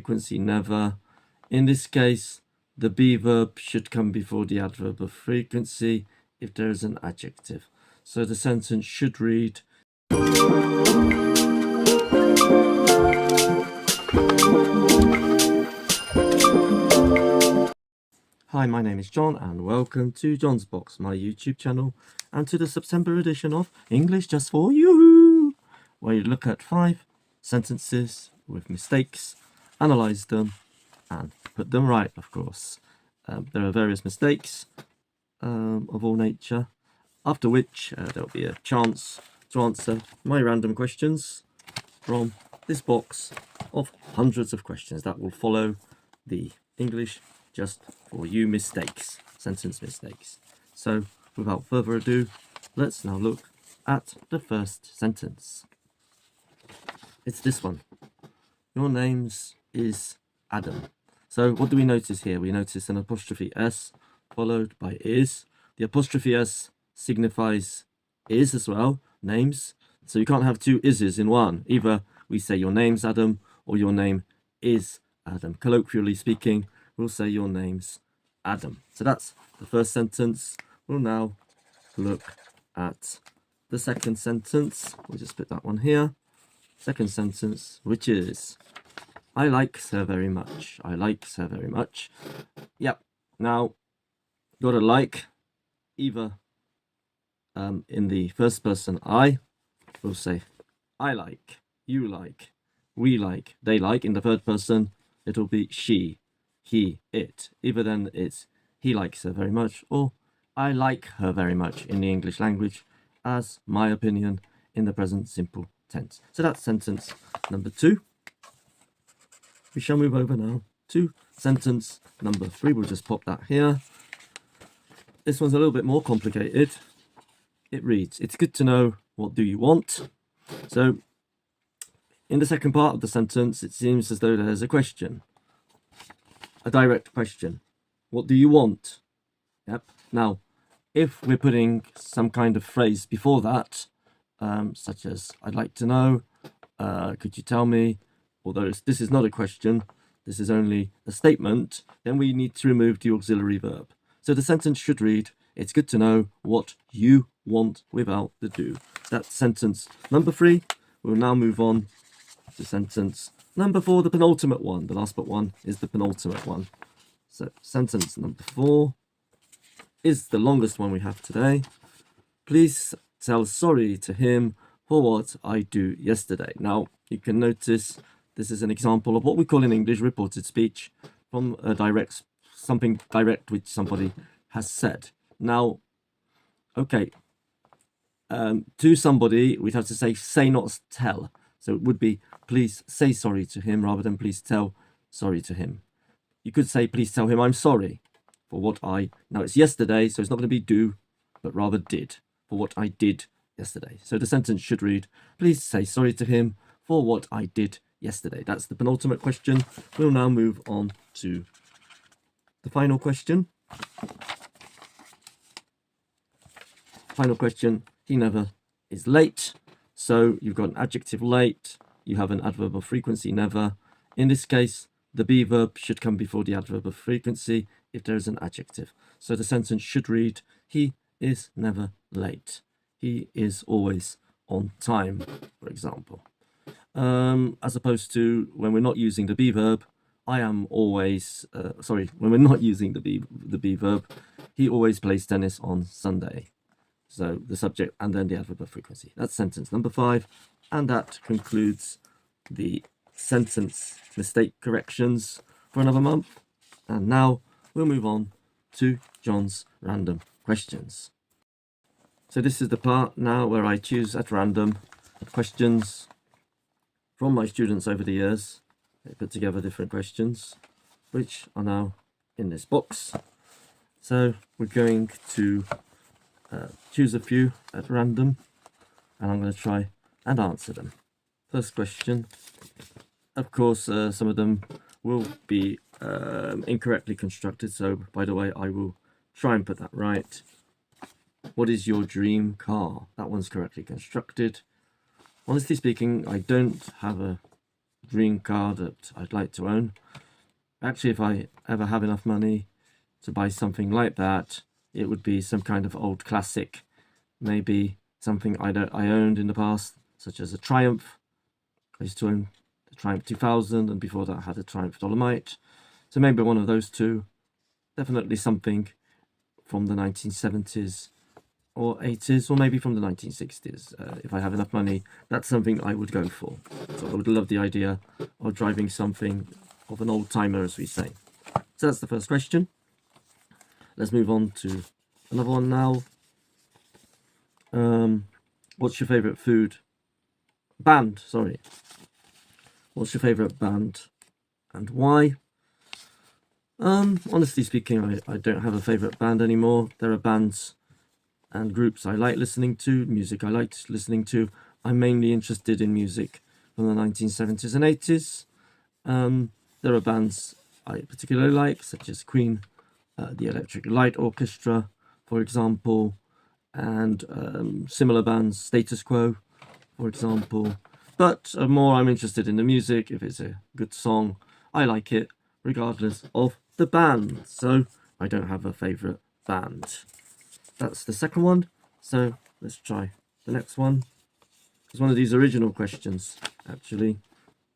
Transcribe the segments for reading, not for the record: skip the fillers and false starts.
frequency never. In this case, the be verb should come before the adverb of frequency if there is an adjective. So the sentence should read, hi, my name is John and welcome to John's Box, my YouTube channel, and to the September edition of English Just For You, where you look at 5 sentences with mistakes, analyze them, and put them right, of course. There are various mistakes of all nature, after which there will be a chance to answer my random questions from this box of hundreds of questions that will follow the English Just For You mistakes, sentence mistakes. So without further ado, let's now look at the first sentence. It's this one. Your name's is Adam. So what do we notice here? We notice an apostrophe S followed by is. The apostrophe S signifies is as well, names. So you can't have two is's in one. Either we say your name's Adam or your name is Adam. Colloquially speaking, we'll say your name's Adam. So that's the first sentence. We'll now look at the second sentence. We'll just put that one here. Second sentence, which is, I like her very much. I like her very much. Yep. Now, got to like either in the first person I, we'll say I like, you like, we like, they like. In the third person, it'll be she, he, it. Either then it's he likes her very much or I like her very much in the English language as my opinion in the present simple tense. So that's sentence number 2. We shall move over now to sentence number 3. We'll just pop that here. This one's a little bit more complicated. It reads, it's good to know what do you want. So in the second part of the sentence, it seems as though there's a question, a direct question. What do you want? Yep. Now, if we're putting some kind of phrase before that, such as I'd like to know, could you tell me, although this is not a question, this is only a statement, then we need to remove the auxiliary verb. So the sentence should read, it's good to know what you want without the do. That's sentence number 3. We'll now move on to sentence number 4, the penultimate one. The last but one is the penultimate one. So sentence number 4 is the longest one we have today. Please tell sorry to him for what I do yesterday. Now, you can notice this is an example of what we call in English reported speech from a something direct which somebody has said. Now, okay, to somebody, we'd have to say not tell. So it would be, please say sorry to him rather than please tell sorry to him. You could say, please tell him I'm sorry for what now it's yesterday, so it's not going to be do, but rather did, for what I did yesterday. So the sentence should read, please say sorry to him for what I did yesterday. That's the penultimate question. We'll now move on to the final question. Final question, he never is late. So you've got an adjective late, you have an adverb of frequency never. In this case, the be verb should come before the adverb of frequency if there is an adjective. So the sentence should read, he is never late. He is always on time, for example. As opposed to when we're not using the be verb, I am always, when we're not using the be verb, he always plays tennis on Sunday. So the subject and then the adverb of frequency. That's sentence number 5. And that concludes the sentence mistake corrections for another month. And now we'll move on to John's random questions. So this is the part now where I choose at random questions from my students over the years. They put together different questions, which are now in this box. So we're going to choose a few at random, and I'm going to try and answer them. First question. Of course, some of them will be incorrectly constructed, so by the way, I will try and put that right. What is your dream car? That one's correctly constructed. Honestly speaking, I don't have a dream car that I'd like to own. Actually, if I ever have enough money to buy something like that, it would be some kind of old classic, maybe something I owned in the past, such as a Triumph. I used to own the Triumph 2000, and before that I had a Triumph Dolomite. So maybe one of those two. Definitely something from the 1970s or 80s, or maybe from the 1960s. If I have enough money, that's something I would go for. So I would love the idea of driving something of an old timer, as we say. So that's the first question. Let's move on to another one now. What's your favorite food? Band, sorry. What's your favorite band and why? Honestly speaking, I don't have a favorite band anymore. There are bands and groups I like listening to, music I like listening to. I'm mainly interested in music from the 1970s and 80s. There are bands I particularly like, such as Queen, the Electric Light Orchestra, for example, and similar bands, Status Quo, for example. But more I'm interested in the music. If it's a good song, I like it, regardless of the band. So I don't have a favourite band. That's the second one. So let's try the next one. It's one of these original questions, actually.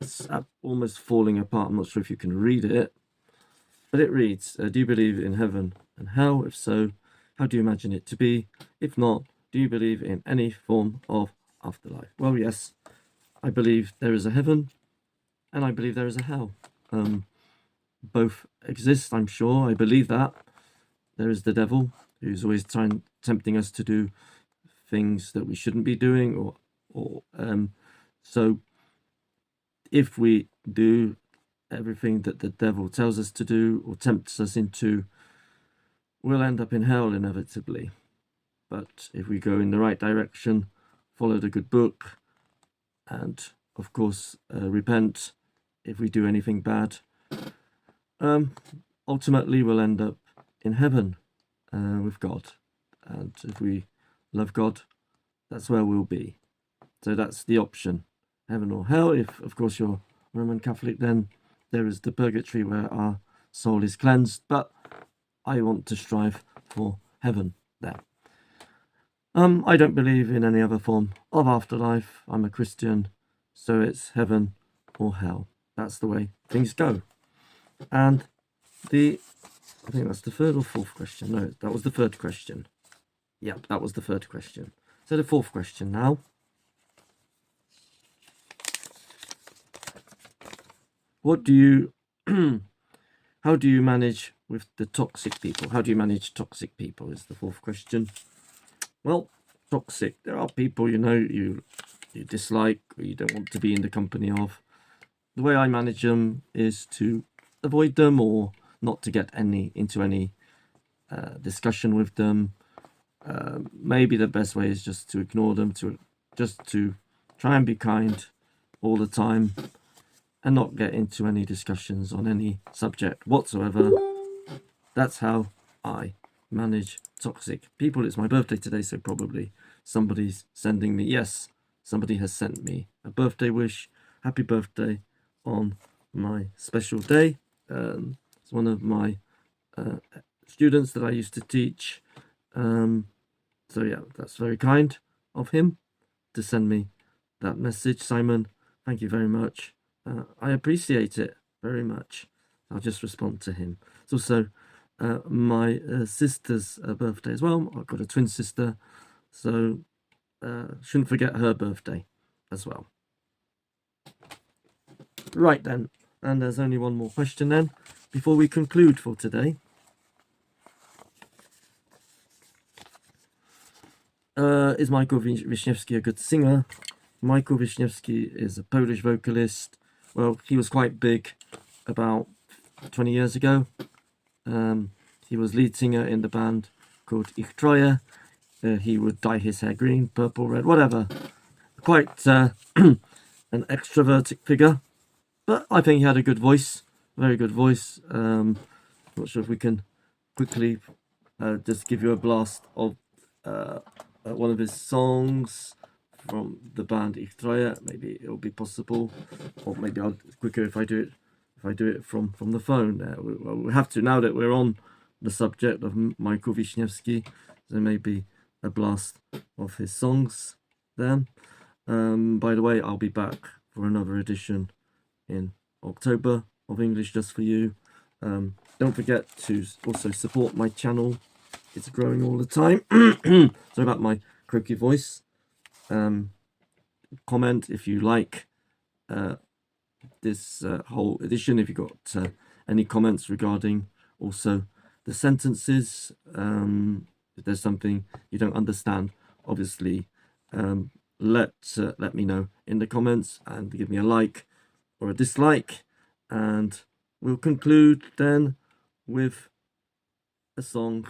It's almost falling apart. I'm not sure if you can read it. But it reads, do you believe in heaven and hell? If so, how do you imagine it to be? If not, do you believe in any form of afterlife? Well, yes, I believe there is a heaven and I believe there is a hell. Both exist, I'm sure. I believe that. There is the devil, who's always tempting us to do things that we shouldn't be doing, so if we do everything that the devil tells us to do or tempts us into, we'll end up in hell inevitably. But if we go in the right direction, follow the good book, and of course repent if we do anything bad, ultimately we'll end up in heaven with God. And if we love God, that's where we'll be. So that's the option, heaven or hell. If, of course, you're Roman Catholic, then there is the purgatory where our soul is cleansed. But I want to strive for heaven there. I don't believe in any other form of afterlife. I'm a Christian, so it's heaven or hell. That's the way things go. And I think that's the third or fourth question. No, that was the third question. Yep, that was the third question. So the fourth question now. How do you manage with the toxic people? How do you manage toxic people is the fourth question. Well, toxic. There are people, you dislike or you don't want to be in the company of. The way I manage them is to avoid them or not to get into any discussion with them. Maybe the best way is just to ignore them, to try and be kind all the time and not get into any discussions on any subject whatsoever. That's how I manage toxic people. It's my birthday today, so probably somebody's sending me, yes, somebody has sent me a birthday wish. Happy birthday on my special day. It's one of my students that I used to teach. So yeah, that's very kind of him to send me that message. Simon, thank you very much. I appreciate it very much. I'll just respond to him. It's also my sister's birthday as well. I've got a twin sister, so shouldn't forget her birthday as well. Right then, and there's only one more question then before we conclude for today. Is Michael Wiśniewski a good singer? Michael Wiśniewski is a Polish vocalist. Well, he was quite big about 20 years ago. He was lead singer in the band called Ich Troje. He would dye his hair green, purple, red, whatever. Quite an extrovertic figure. But I think he had a good voice, very good voice. Not sure if we can quickly just give you a blast of one of his songs from the band Ich Treue. Maybe it'll be possible, or maybe I'll quicker if I do it from the phone. We have to, now that we're on the subject of Michael Wiśniewski. There may be a blast of his songs then. By the way, I'll be back for another edition in October of English Just For You. Don't forget to also support my channel. It's growing all the time. Sorry about my croaky voice. Comment if you like this whole edition. If you got any comments regarding also the sentences, if there's something you don't understand, obviously let me know in the comments and give me a like or a dislike, and we'll conclude then with a song,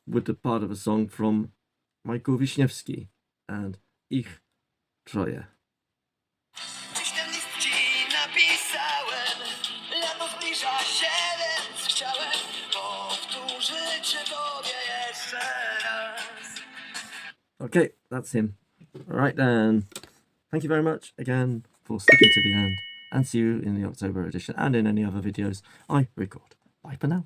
with the part of a song from Michael Wiśniewski and Ich Treue. Dziś ten list ci napisałem, lato zbliża się, więc chciałem powtórzyć tobie jeszcze raz. Okay, that's him. Right then. Thank you very much again for sticking to the end, and see you in the October edition and in any other videos I record. Bye for now.